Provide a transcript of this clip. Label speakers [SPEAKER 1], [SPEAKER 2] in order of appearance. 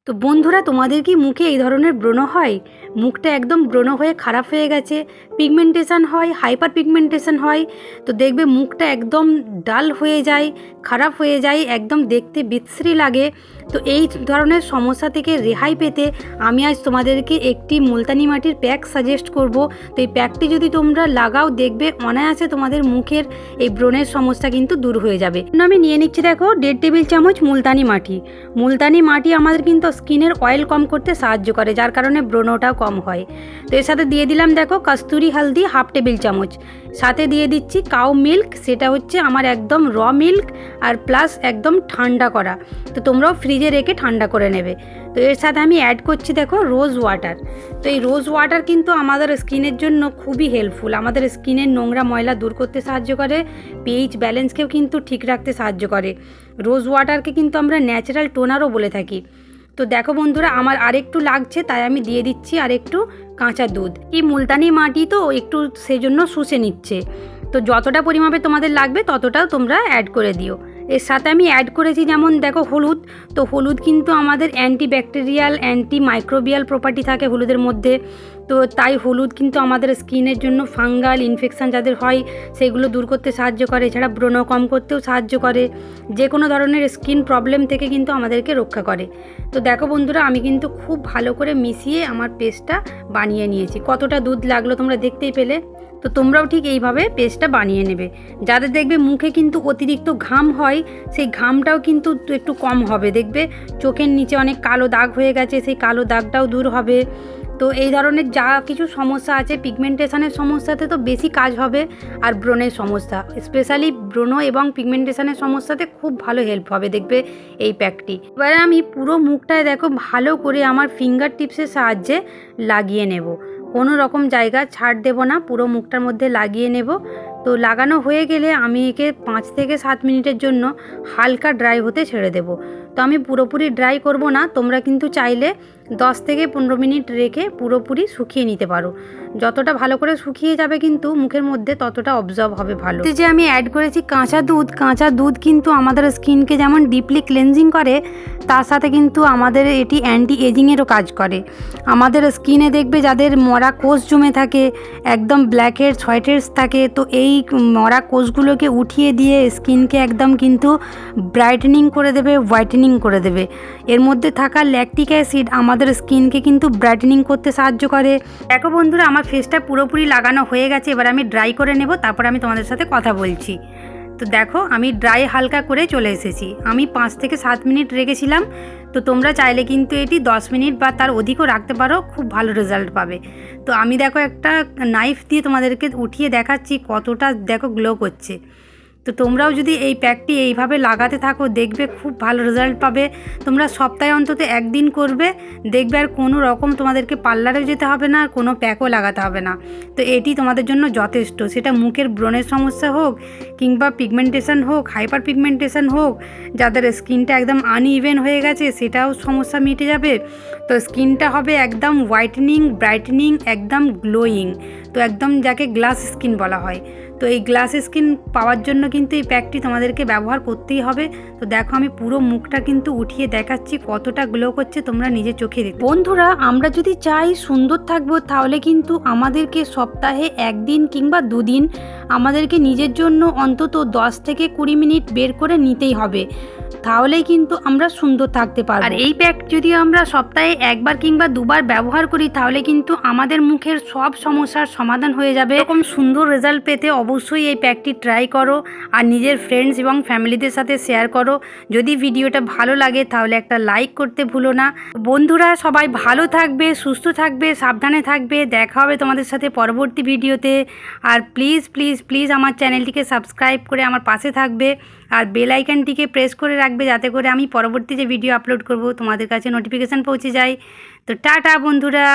[SPEAKER 1] তো বন্ধুরা, তোমাদের কি মুখে এই ধরনের ব্রণ হয়? মুখটা একদম ব্রণ হয়ে খারাপ হয়ে গেছে, পিগমেন্টেশন হয়, হাইপার পিগমেন্টেশন হয়, তো দেখবে মুখটা একদম ডাল হয়ে যায়, খারাপ হয়ে যায়, একদম দেখতে বিশ্রী লাগে। তো এই ধরনের সমস্যা থেকে রেহাই পেতে আমি আজ তোমাদেরকে একটি মুলতানি মাটির প্যাক সাজেস্ট করব। তো এই প্যাকটি যদি তোমরা লাগাও, দেখবে অনায়াসে তোমাদের মুখের এই ব্রণের সমস্যা কিন্তু দূর হয়ে যাবে। আমি নিয়ে নিচ্ছি, দেখো 1.5 টেবিল চামচ মুলতানি মাটি। মুলতানি মাটি আমাদের কিন্তু স্কিনের অয়েল কম করতে সাহায্য করে, যার কারণে ব্রণটাও কম হয়। তো এর সাথে দিয়ে দিলাম দেখো কস্তুরি হলদি 1/2 টেবিল চামচ। সাথে দিয়ে দিচ্ছি কাউ মিল্ক, সেটা হচ্ছে আমার একদম র মিল্ক আর প্লাস একদম ঠান্ডা করা। তো তোমরাও ফ্রিজে রেখে ঠান্ডা করে নেবে। তো এর সাথে আমি অ্যাড করছি দেখো রোজ ওয়াটার। তো এই রোজ ওয়াটার কিন্তু আমাদের স্কিনের জন্য খুবই হেল্পফুল। আমাদের স্কিনের নোংরা ময়লা দূর করতে সাহায্য করে, পিএইচ ব্যালেন্সকেও কিন্তু ঠিক রাখতে সাহায্য করে। রোজ ওয়াটারকে কিন্তু আমরা ন্যাচারাল টোনারও বলে থাকি। তো দেখো বন্ধুরা, আমার আরেকটু লাগছে, তাই আমি দিয়ে দিচ্ছি আরেকটু কাঁচা দুধ। এই মুলতানি মাটি তো একটু সেজন্য শুষে নিচ্ছে। তো যতটা পরিমাপে তোমাদের লাগবে ততটাও তোমরা অ্যাড করে দিও। এর সাথে আমি অ্যাড করেছি যেমন দেখো হলুদ। তো হলুদ কিন্তু আমাদের অ্যান্টিব্যাকটেরিয়াল, অ্যান্টি মাইক্রোবিয়াল প্রপার্টি থাকে হলুদের মধ্যে। তো তাই হলুদ কিন্তু আমাদের স্কিনের জন্য ফাঙ্গাল ইনফেকশান যাদের হয় সেগুলো দূর করতে সাহায্য করে, এছাড়া ব্রণ কম করতেও সাহায্য করে, যে কোনো ধরনের স্কিন প্রবলেম থেকে কিন্তু আমাদেরকে রক্ষা করে। তো দেখো বন্ধুরা, আমি কিন্তু খুব ভালো করে মিশিয়ে আমার পেস্টটা বানিয়ে নিয়েছি। কতটা দুধ লাগলো তোমরা দেখতেই পেলে। তো তোমরাও ঠিক এইভাবে পেস্টটা বানিয়ে নেবে। যাদের দেখবে মুখে কিন্তু অতিরিক্ত ঘাম হয়, সেই ঘামটাও কিন্তু একটু কম হবে। দেখবে চোখের নিচে অনেক কালো দাগ হয়ে গেছে, সেই কালো দাগটাও দূর হবে। তো এই ধরনের যা কিছু সমস্যা আছে, পিগমেন্টেশনের সমস্যাতে তো বেশি কাজ হবে, আর ব্রণের সমস্যা, স্পেশালি ব্রণ এবং পিগমেন্টেশনের সমস্যাতে খুব ভালো হেল্প হবে দেখবে এই প্যাকটি। এবারে আমি পুরো মুখটায় দেখো ভালো করে আমার ফিঙ্গার টিপসের সাহায্যে লাগিয়ে নেব। কোনো রকম জায়গা ছাড় দেব না, পুরো মুখটার মধ্যে লাগিয়ে নেব। তো লাগানো হয়ে গেলে আমি একে 5 থেকে 7 মিনিটের জন্য হালকা ড্রাই হতে ছেড়ে দেব। তো আমি পুরোপুরি ড্রাই করব না, তোমরা কিন্তু চাইলে 10 থেকে 15 মিনিট রেখে পুরোপুরি শুকিয়ে নিতে পারো। যতটা ভালো করে শুকিয়ে যাবে কিন্তু মুখের মধ্যে ততটা অবজর্ব হবে ভালো। যে আমি অ্যাড করেছি কাঁচা দুধ। কাঁচা দুধ কিন্তু আমাদের স্কিনকে যেমন ডিপলি ক্লেনজিং করে, তার সাথে কিন্তু আমাদের এটি অ্যান্টি এজিংয়েরও কাজ করে। আমাদের স্কিনে দেখবে যাদের মরা কোষ জমে থাকে, একদম ব্ল্যাক হেডস হোয়াইট হেডস থাকে, তো এই মরা কোষগুলোকে উঠিয়ে দিয়ে স্কিনকে একদম কিন্তু ব্রাইটেনিং করে দেবে, হোয়াইটেনিং করে দেবে। এর মধ্যে থাকা ল্যাকটিক অ্যাসিড আমাদের স্কিনকে কিন্তু ব্রাইটেনিং করতে সাহায্য করে। দেখো বন্ধুরা, আমার ফেসটা পুরোপুরি লাগানো হয়ে গেছে। এবার আমি ড্রাই করে নেব, তারপর আমি তোমাদের সাথে কথা বলছি। তো দেখো আমি ড্রাই হালকা করে চলে এসেছি। আমি 5 থেকে 7 মিনিট রেখেছিলাম। তো তোমরা চাইলে কিন্তু এটি 10 মিনিট বা তার অধিকও রাখতে পারো, খুব ভালো রেজাল্ট পাবে। তো আমি দেখো একটা নাইফ দিয়ে তোমাদেরকে উঠিয়ে দেখাচ্ছি কতটা দেখো গ্লো করছে। তো তোমরাও যদি এই প্যাকটি এইভাবে লাগাতে থাকো, দেখবে খুব ভালো রেজাল্ট পাবে। তোমরা সপ্তাহে অন্তত একদিন করবে, দেখবে আর কোনো রকম তোমাদেরকে পার্লারেও যেতে হবে না, আর কোনো প্যাকও লাগাতে হবে না। তো এটি তোমাদের জন্য যথেষ্ট, সেটা মুখের ব্রণের সমস্যা হোক, কিংবা পিগমেন্টেশন হোক, হাইপার পিগমেন্টেশন হোক, যাদের স্কিনটা একদম আনইভেন হয়ে গেছে সেটাও সমস্যা মিটে যাবে। তো স্কিনটা হবে একদম হোয়াইটেনিং, ব্রাইটেনিং, একদম গ্লোয়িং। তো একদম যাকে গ্লাস স্কিন বলা হয়। তো এই গ্লাস স্কিন পাওয়ার জন্য কিন্তু এই প্যাকটি তোমাদেরকে ব্যবহার করতেই হবে। তো দেখো আমি পুরো মুখটা কিন্তু উঠিয়ে দেখাচ্ছি কতটা গ্লো করছে, তোমরা নিজের চোখে দেখো। বন্ধুরা, আমরা যদি চাই সুন্দর থাকবো, তাহলে কিন্তু আমাদেরকে সপ্তাহে 1 দিন কিংবা 2 দিন আমাদেরকে নিজের জন্য অন্তত 10 থেকে 20 মিনিট বের করে নিতেই হবে। তাহলেই কিন্তু আমরা সুন্দর থাকতে পারবো। আর এই প্যাক যদি আমরা সপ্তাহে 1 বার কিংবা 2 বার ব্যবহার করি, তাহলে কিন্তু আমাদের মুখের সব সমস্যার সমাধান হয়ে যাবে। এরকম সুন্দর রেজাল্ট পেতে অবশ্যই এই প্যাকটি ট্রাই করো, আর নিজের ফ্রেন্ডস এবং ফ্যামিলিদের সাথে শেয়ার করো। যদি ভিডিওটা ভালো লাগে তাহলে একটা লাইক করতে ভুলো না। বন্ধুরা, সবাই ভালো থাকবে, সুস্থ থাকবে, সাবধানে থাকবে। দেখা হবে তোমাদের সাথে পরবর্তী ভিডিওতে। আর প্লিজ প্লিজ প্লিজ আমার চ্যানেলটিকে সাবস্ক্রাইব করে আমার পাশে থাকবে, আর বেল আইকনটিকে প্রেস করে রাখবে, যাতে করে আমি পরবর্তী যে ভিডিও আপলোড করব তোমাদের কাছে নোটিফিকেশান পৌঁছে যায়। তো টাটা বন্ধুরা।